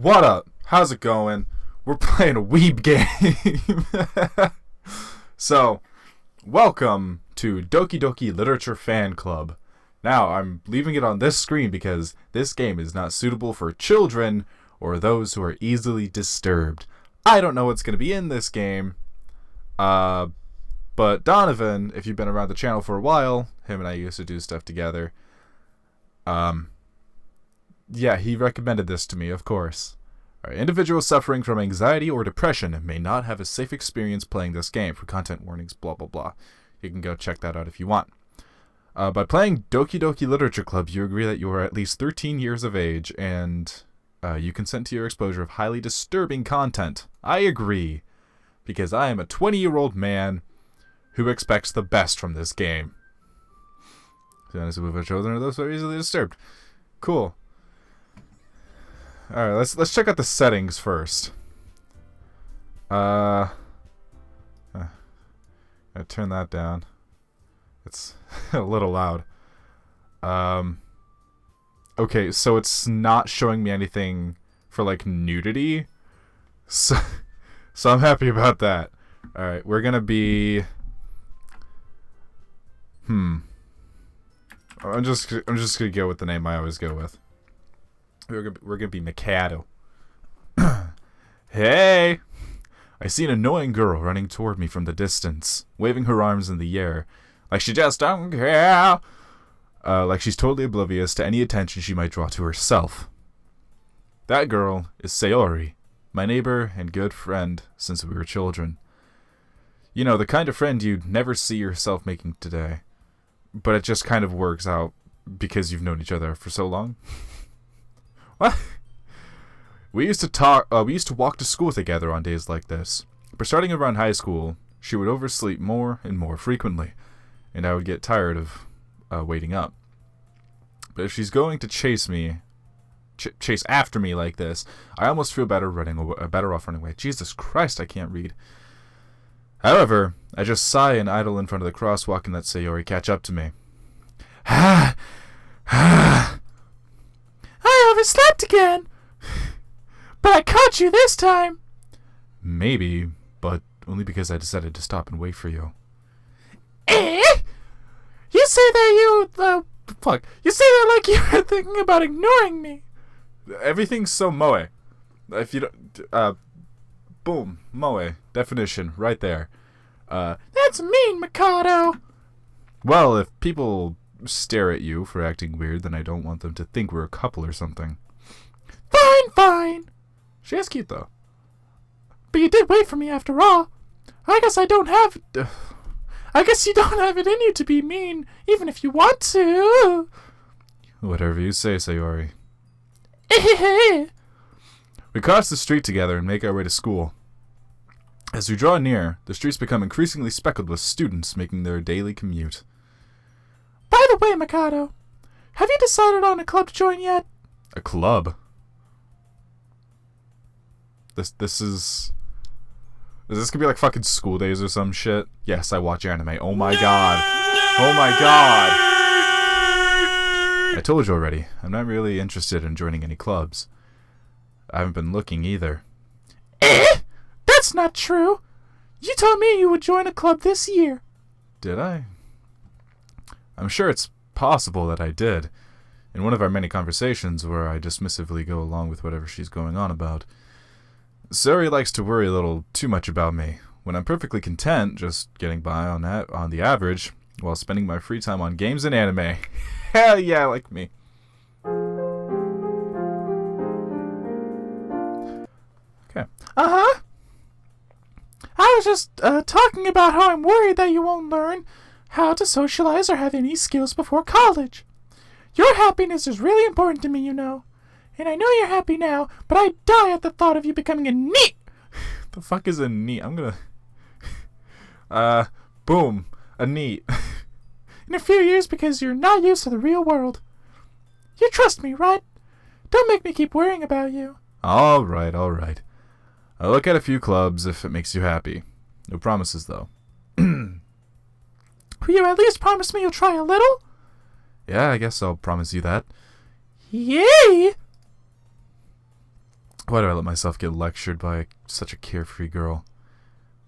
What up? How's it going? We're playing a weeb game. So, welcome to Doki Doki Literature Fan Club. Now, I'm leaving it on this screen because this game is not suitable for children or those who are easily disturbed. I don't know what's going to be in this game. But Donovan, if you've been around the channel for a while, him and I used to do stuff together. Yeah, he recommended this to me, of course. Individuals suffering from anxiety or depression may not have a safe experience playing this game. For content warnings, blah, blah, blah. You can go check that out if you want. By playing Doki Doki Literature Club, you agree that you are at least 13 years of age, and you consent to your exposure of highly disturbing content. I agree, because I am a 20-year-old man who expects the best from this game. Children are those who are easily disturbed. Cool. Alright, let's check out the settings first. Gotta turn that down. It's a little loud. Okay, so it's not showing me anything for, like, nudity. So I'm happy about that. Alright, we're gonna be... I'm just gonna go with the name I always go with. We're gonna be Mikado. Hey! I see an annoying girl running toward me from the distance, waving her arms in the air, like she just don't care. Like she's totally oblivious to any attention she might draw to herself. That girl is Sayori, my neighbor and good friend since we were children. You know, the kind of friend you'd never see yourself making today. But it just kind of works out because you've known each other for so long. What? We used to walk to school together on days like this. But starting around high school, she would oversleep more and more frequently, and I would get tired of waiting up. But if she's going to chase after me like this, I almost feel better off running away. Jesus Christ, I can't read. However, I just sigh and idle in front of the crosswalk and let Sayori catch up to me. I overslept again! But I caught you this time! Maybe, but only because I decided to stop and wait for you. Eh? You say that You say that like you were thinking about ignoring me! Everything's so MOE. If you don't... boom. MOE. Definition. Right there. That's mean, Mikado! Well, if people stare at you for acting weird, then I don't want them to think we're a couple or something. Fine. She is cute, though. But you did wait for me after all. I guess you don't have it in you to be mean, even if you want to. Whatever you say, Sayori. We cross the street together and make our way to school. As we draw near, the streets become increasingly speckled with students making their daily commute. By the way, Mikado, have you decided on a club to join yet? A club? Is this gonna be like fucking School Days or some shit? Yes, I watch anime. Oh my god. Oh my god. I told you already, I'm not really interested in joining any clubs. I haven't been looking either. That's not true. You told me you would join a club this year. Did I? I'm sure it's possible that I did. In one of our many conversations where I dismissively go along with whatever she's going on about. Sayori likes to worry a little too much about me, when I'm perfectly content just getting by on the average, while spending my free time on games and anime. Hell yeah, like me. Okay. Uh-huh. I was just talking about how I'm worried that you won't learn how to socialize or have any skills before college. Your happiness is really important to me, you know. And I know you're happy now, but I die at the thought of you becoming a NEET! The fuck is a NEET? I'm gonna... boom. A NEET. In a few years because you're not used to the real world. You trust me, right? Don't make me keep worrying about you. Alright. I'll look at a few clubs if it makes you happy. No promises, though. Will you at least promise me you'll try a little? Yeah, I guess I'll promise you that. Yay! Why do I let myself get lectured by such a carefree girl?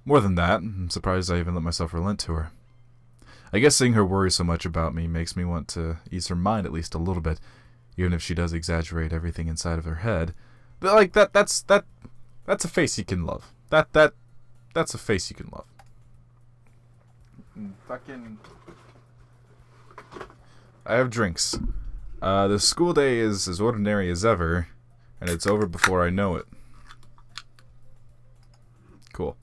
More than that, I'm surprised I even let myself relent to her. I guess seeing her worry so much about me makes me want to ease her mind at least a little bit, even if she does exaggerate everything inside of her head. But like that's a face you can love. That's a face you can love. Fucking I have drinks. The school day is as ordinary as ever, and it's over before I know it. Cool.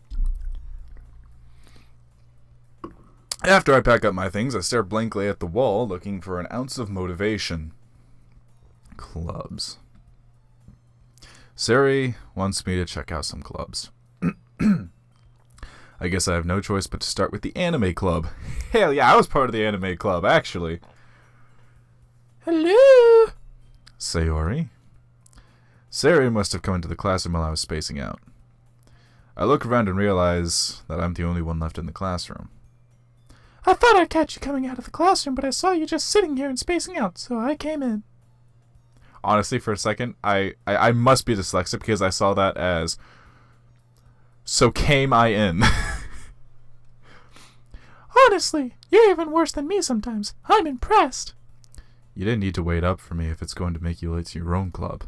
After I pack up my things, I stare blankly at the wall, looking for an ounce of motivation. Clubs. Sari wants me to check out some clubs. I guess I have no choice but to start with the anime club. Hell yeah, I was part of the anime club, actually. Hello? Sayori? Sari must have come into the classroom while I was spacing out. I look around and realize that I'm the only one left in the classroom. I thought I'd catch you coming out of the classroom, but I saw you just sitting here and spacing out, so I came in. Honestly, for a second, I must be dyslexic because I saw that as, so came I in. Honestly, you're even worse than me sometimes. I'm impressed. You didn't need to wait up for me if it's going to make you late to your own club.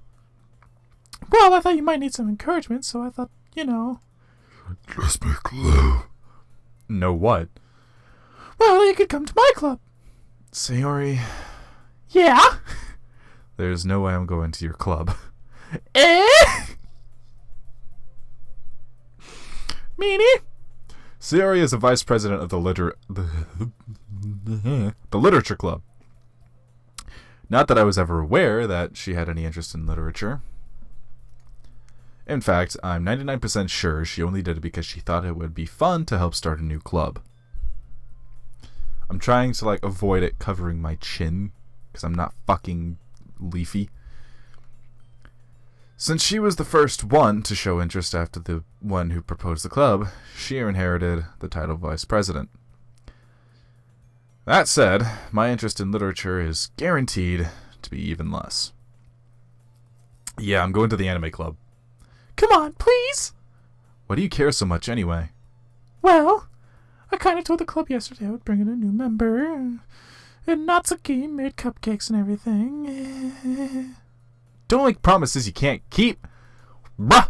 Well, I thought you might need some encouragement, so I thought, you know. Just be clue. No what? Well, you could come to my club. Sayori. Yeah? There's no way I'm going to your club. Eh? Meanie? Sayori is the vice president of the literature club. Not that I was ever aware that she had any interest in literature. In fact, I'm 99% sure she only did it because she thought it would be fun to help start a new club. I'm trying to avoid it covering my chin because I'm not fucking leafy. Since she was the first one to show interest after the one who proposed the club, she inherited the title of vice president. That said, my interest in literature is guaranteed to be even less. Yeah, I'm going to the anime club. Come on, please! Why do you care so much anyway? Well, I kind of told the club yesterday I would bring in a new member, and Natsuki made cupcakes and everything. Don't make promises you can't keep. Bruh!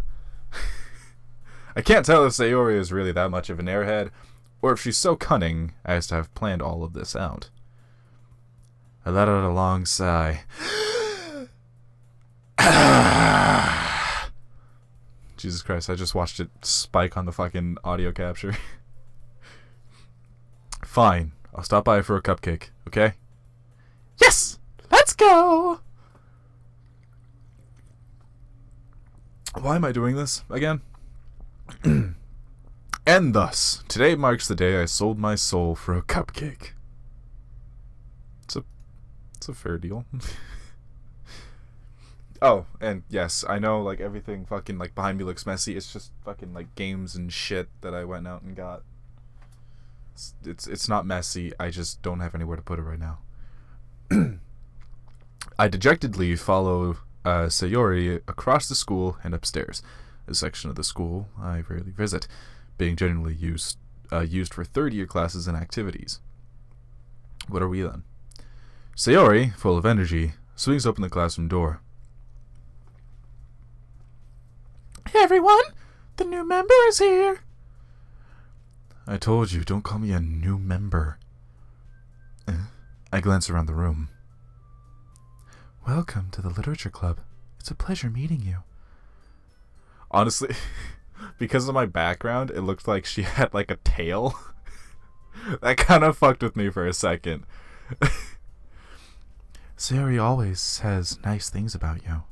I can't tell if Sayori is really that much of an airhead, or if she's so cunning as to have planned all of this out. I let out a long sigh. Jesus Christ, I just watched it spike on the fucking audio capture. Fine, I'll stop by for a cupcake, okay? Yes! Let's go! Why am I doing this again? And thus, today marks the day I sold my soul for a cupcake. It's a fair deal. Oh, and yes, I know everything fucking behind me looks messy. It's just fucking games and shit that I went out and got. It's not messy. I just don't have anywhere to put it right now. I dejectedly follow Sayori across the school and upstairs, a section of the school I rarely visit, being generally used for third-year classes and activities. What are we then? Sayori, full of energy, swings open the classroom door. Hey everyone! The new member is here! I told you, don't call me a new member. I glance around the room. Welcome to the Literature Club. It's a pleasure meeting you. Honestly, because of my background, it looked like she had a tail. That kind of fucked with me for a second. Sayori always says nice things about you.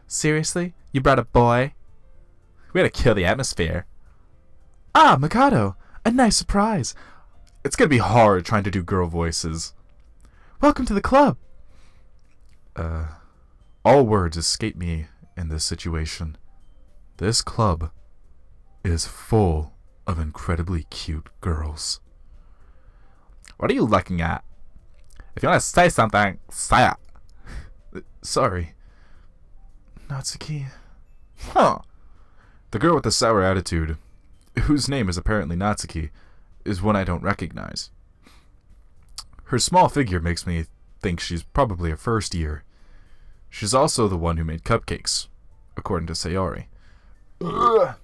Seriously? You brought a boy? We had to kill the atmosphere. Ah, Mikado! A nice surprise. It's gonna be hard trying to do girl voices. Welcome to the club. All words escape me in this situation. This club is full of incredibly cute girls. What are you looking at? If you want to say something, say it. Sorry. Natsuki, Huh. The girl with the sour attitude, whose name is apparently Natsuki, is one I don't recognize. Her small figure makes me think she's probably a first year. She's also the one who made cupcakes, according to Sayori. Ugh.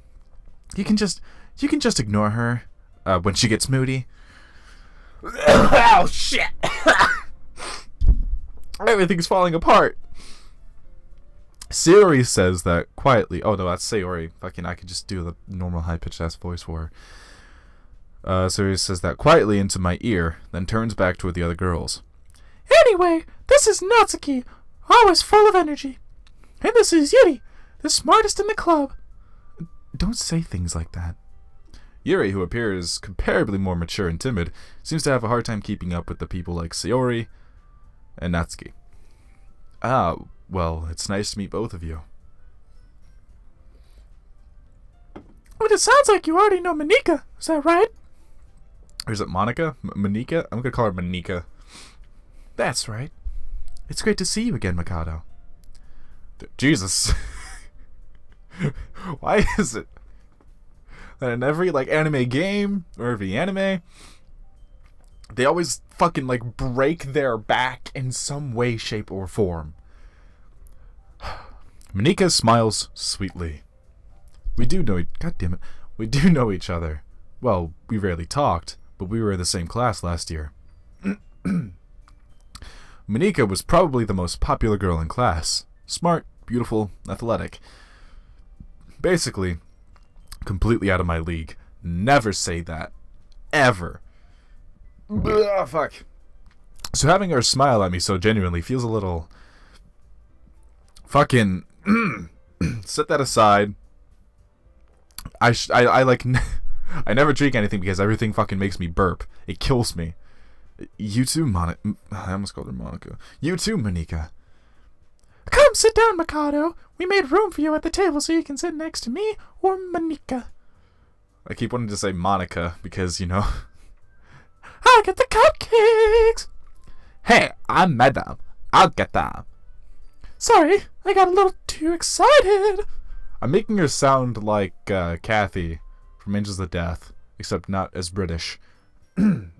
You can just ignore her when she gets moody. Oh shit! Everything's falling apart. Sayori says that quietly. Oh no, that's Sayori. Fucking, I could just do the normal high-pitched ass voice for her. Sayori says that quietly into my ear, then turns back toward the other girls. Anyway, this is Natsuki, always full of energy. And this is Yuri, the smartest in the club. Don't say things like that. Yuri, who appears comparably more mature and timid, seems to have a hard time keeping up with the people like Sayori and Natsuki. Ah, well, it's nice to meet both of you. Well, it sounds like you already know Monika, is that right? Or is it Monica? Monika? I'm gonna call her Monika. That's right. It's great to see you again, Mikado. Jesus. Why is it that in every anime game or every anime they always fucking break their back in some way, shape, or form? Monika smiles sweetly. We do know each other. Well, we rarely talked, but we were in the same class last year. Monika was probably the most popular girl in class. Smart, beautiful, athletic. Basically, completely out of my league. Never say that. Ever. Ugh, fuck. So having her smile at me so genuinely feels a little... Fucking... set that aside. I never drink anything because everything fucking makes me burp. It kills me. You too, I almost called her Monica. You too, Monika. Come sit down, Mikado. We made room for you at the table so you can sit next to me or Monika. I keep wanting to say Monica because, I get the cupcakes. Hey, I'm Madame. I'll get them. Sorry, I got a little too excited. I'm making her sound like Kathy from Angels of Death, except not as British. Then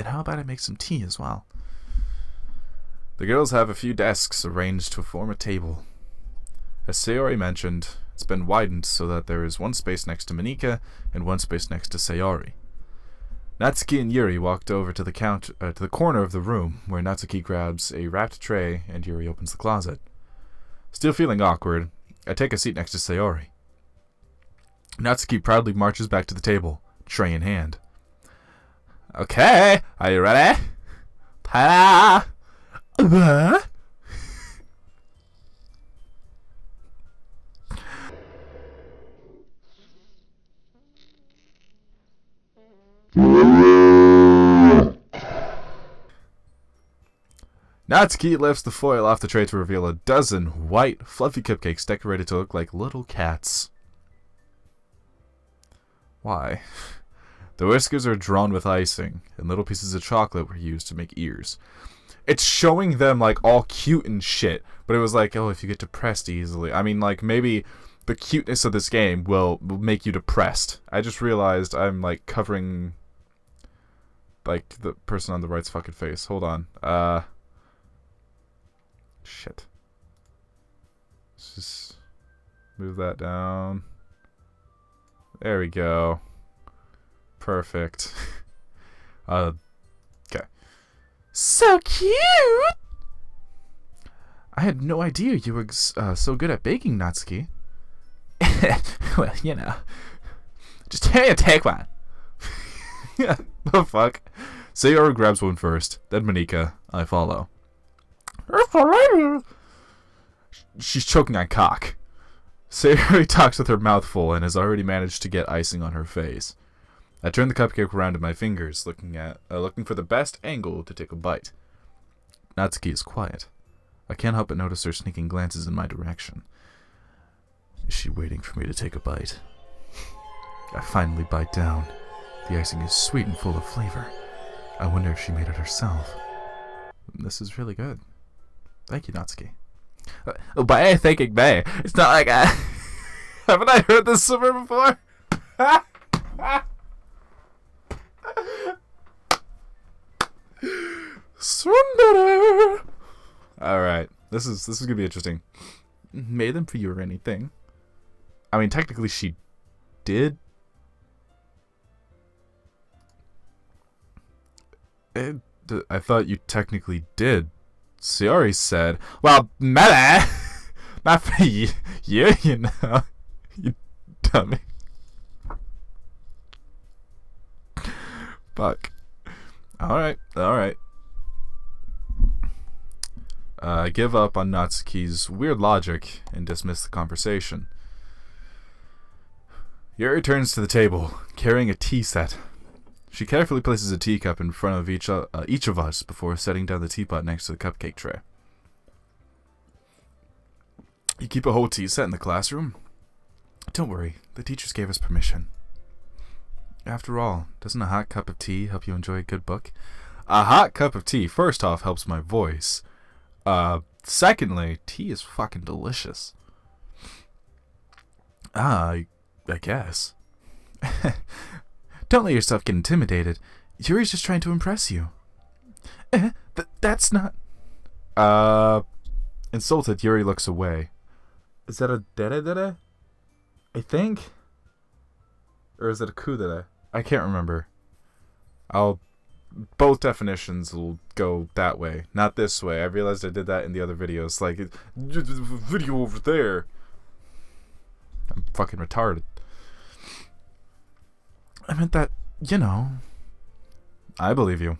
how about I make some tea as well? The girls have a few desks arranged to form a table. As Sayori mentioned, it's been widened so that there is one space next to Monika and one space next to Sayori. Natsuki and Yuri walked over to the corner of the room, where Natsuki grabs a wrapped tray and Yuri opens the closet. Still feeling awkward, I take a seat next to Sayori. Natsuki proudly marches back to the table, tray in hand. Okay, are you ready? Ta-da! Natsuki lifts the foil off the tray to reveal a dozen white, fluffy cupcakes decorated to look like little cats. Why? The whiskers are drawn with icing, and little pieces of chocolate were used to make ears. It's showing them all cute and shit, but it was oh, if you get depressed easily. I mean, maybe the cuteness of this game will make you depressed. I just realized I'm covering the person on the right's fucking face. Hold on. Shit. Let's just move that down. There we go. Perfect. Okay. So cute! I had no idea you were so good at baking, Natsuki. Well, just take one. The fuck? Sayori grabs one first, then Monika. I follow. She's choking on cock. Sayori talks with her mouth full and has already managed to get icing on her face. I turn the cupcake around in my fingers, looking for the best angle to take a bite. Natsuki is quiet. I can't help but notice her sneaking glances in my direction. Is she waiting for me to take a bite? I finally bite down. The icing is sweet and full of flavor. I wonder if she made it herself. This is really good. Thank you, Natsuki. Why are you thinking me? It's not like I... Haven't I heard this somewhere before? Swindler! Alright. This is gonna be interesting. Made them for you or anything. I mean, technically she did. I thought you technically did. Sayori said, well, maybe. Not for you, you know. You dummy. Fuck. Alright. I give up on Natsuki's weird logic and dismiss the conversation. Yuri turns to the table, carrying a tea set. She carefully places a teacup in front of each of us before setting down the teapot next to the cupcake tray. You keep a whole tea set in the classroom? Don't worry, the teachers gave us permission. After all, doesn't a hot cup of tea help you enjoy a good book? A hot cup of tea, first off, helps my voice. Secondly, tea is fucking delicious. I guess. Don't let yourself get intimidated. Yuri's just trying to impress you. That's not... Insulted, Yuri looks away. Is that a dere? I think? Or is it a kudere? I can't remember. Both definitions will go that way, not this way. I realized I did that in the other videos. Like, video over there. I'm fucking retarded. I meant that, you know. I believe you.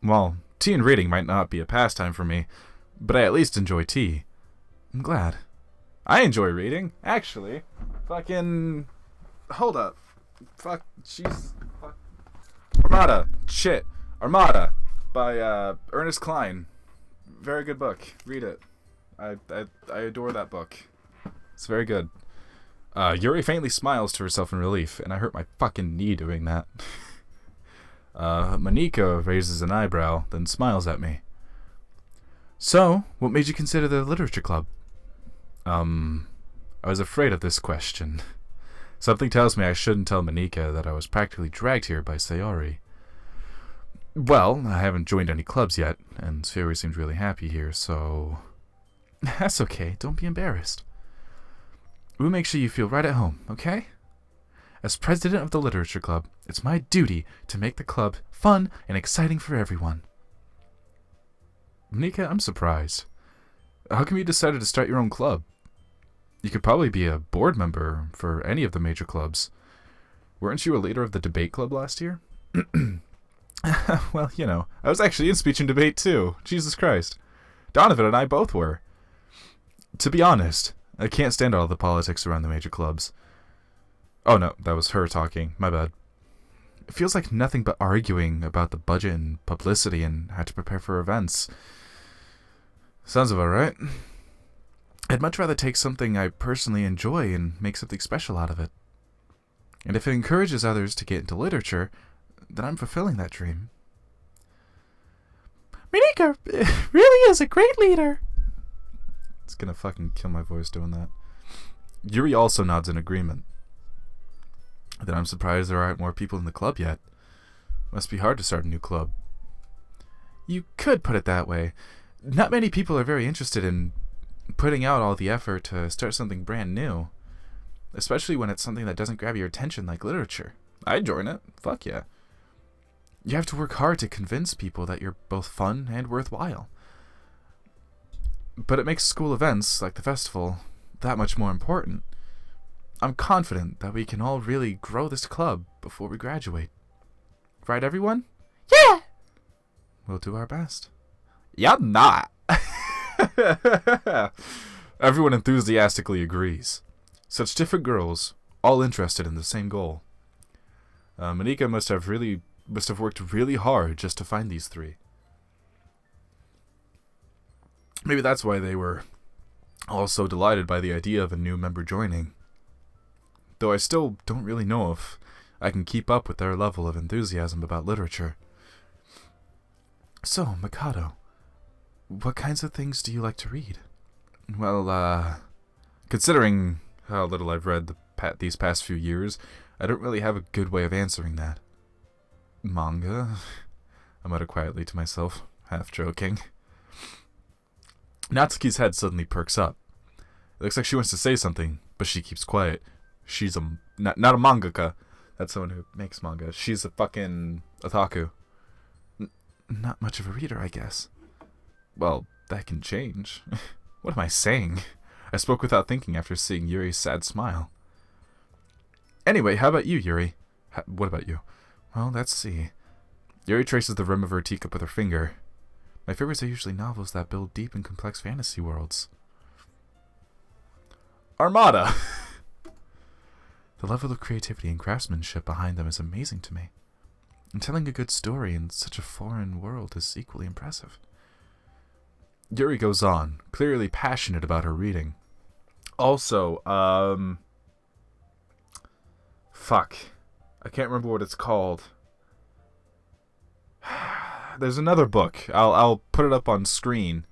Well, tea and reading might not be a pastime for me, but I at least enjoy tea. I'm glad. I enjoy reading, actually. Fucking... Hold up. Fuck, jeez. Fuck. Armada by Ernest Cline. Very good book. Read it. I adore that book. It's very good. Yuri faintly smiles to herself in relief, and I hurt my fucking knee doing that. Monika raises an eyebrow, then smiles at me. So, what made you consider the literature club? I was afraid of this question. Something tells me I shouldn't tell Monika that I was practically dragged here by Sayori. Well, I haven't joined any clubs yet, and Sayori seemed really happy here, so... That's okay, don't be embarrassed. We'll make sure you feel right at home, okay? As president of the literature club, it's my duty to make the club fun and exciting for everyone. Monika, I'm surprised. How come you decided to start your own club? You could probably be a board member for any of the major clubs. Weren't you a leader of the debate club last year? Well, you know, I was actually in speech and debate too. Jesus Christ. Donovan and I both were. To be honest, I can't stand all the politics around the major clubs. Oh no, that was her talking. My bad. It feels like nothing but arguing about the budget and publicity and how to prepare for events. Sounds about right. I'd much rather take something I personally enjoy and make something special out of it. And if it encourages others to get into literature, then I'm fulfilling that dream. Monika really is a great leader. It's gonna fucking kill my voice doing that. Yuri also nods in agreement. Then I'm surprised there aren't more people in the club yet. Must be hard to start a new club. You could put it that way. Not many people are very interested in putting out all the effort to start something brand new. Especially when it's something that doesn't grab your attention like literature. I'd join it. Fuck yeah. You have to work hard to convince people that you're both fun and worthwhile. But it makes school events, like the festival, that much more important. I'm confident that we can all really grow this club before we graduate. Right, everyone? Yeah! We'll do our best. Yeah, not. Everyone enthusiastically agrees. Such different girls, all interested in the same goal. Monika must have worked really hard just to find these three. Maybe that's why they were all so delighted by the idea of a new member joining. Though I still don't really know if I can keep up with their level of enthusiasm about literature. So, Mikado, what kinds of things do you like to read? Well, considering how little I've read these past few years, I don't really have a good way of answering that. Manga? I muttered quietly to myself, half joking. Natsuki's head suddenly perks up. It looks like she wants to say something, but she keeps quiet. She's not a mangaka. That's someone who makes manga. She's a fucking otaku. Not much of a reader, I guess. Well, that can change. What am I saying? I spoke without thinking after seeing Yuri's sad smile. Anyway, how about you, Yuri? What about you? Well, let's see. Yuri traces the rim of her teacup with her finger. My favorites are usually novels that build deep and complex fantasy worlds. Armada! The level of creativity and craftsmanship behind them is amazing to me. And telling a good story in such a foreign world is equally impressive. Yuri goes on, clearly passionate about her reading. Also, fuck. I can't remember what it's called. There's another book. I'll put it up on screen.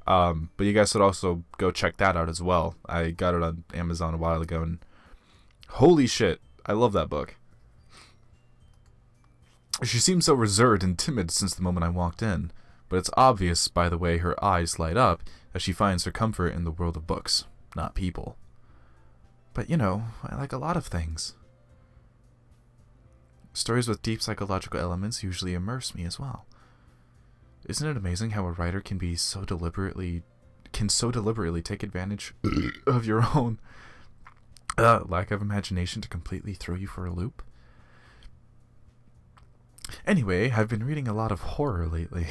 But you guys should also go check that out as well. I got it on Amazon a while ago, and holy shit, I love that book. She seems so reserved and timid since the moment I walked in, but it's obvious by the way her eyes light up that she finds her comfort in the world of books, not people. But you know, I like a lot of things. Stories with deep psychological elements usually immerse me as well. Isn't it amazing how a writer can so deliberately take advantage of your own lack of imagination to completely throw you for a loop? Anyway, I've been reading a lot of horror lately.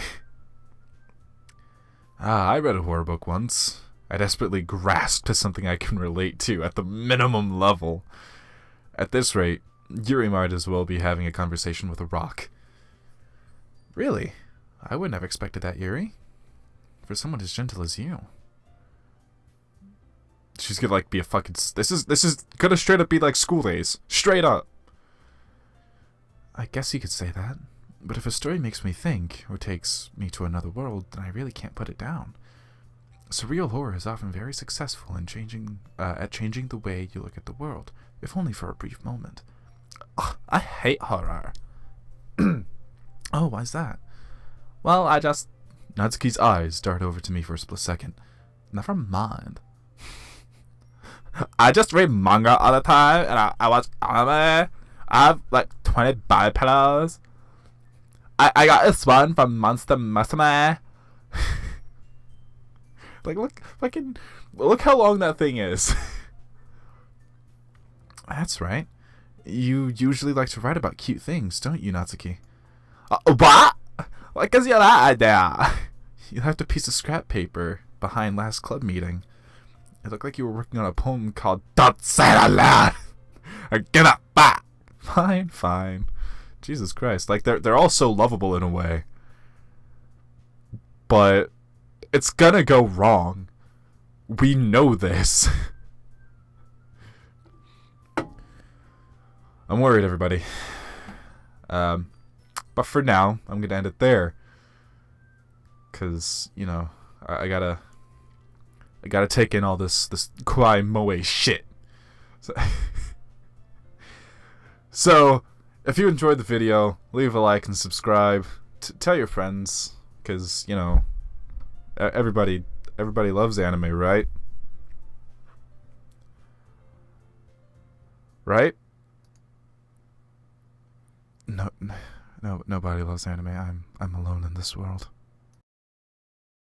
I read a horror book once. I desperately grasped to something I can relate to at the minimum level. At this rate, Yuri might as well be having a conversation with a rock. Really? I wouldn't have expected that, Yuri. For someone as gentle as you. She's gonna be a fucking... This is gonna straight up be like school days. Straight up. I guess you could say that. But if a story makes me think, or takes me to another world, then I really can't put it down. Surreal horror is often very successful in changing the way you look at the world, if only for a brief moment. Ugh, I hate horror. Oh, why's that? Well, Natsuki's eyes dart over to me for a split second. Never mind. I just read manga all the time, and I watch anime. I have 20 body pillows. I got this one from Monster Musume. Look how long that thing is. That's right. You usually like to write about cute things, don't you, Natsuki? What? What gives you that idea? You left a piece of scrap paper behind last club meeting. It looked like you were working on a poem called Don't Say It Out Loud! Or Give It Back! Fine. Jesus Christ. They're all so lovable in a way. But it's gonna go wrong. We know this. I'm worried, everybody. But for now, I'm gonna end it there. Cause, you know, I gotta take in all this Kawaii Moe shit. So, if you enjoyed the video, leave a like and subscribe. Tell your friends, cause you know, everybody loves anime, right? Right? No, nobody loves anime. I'm alone in this world.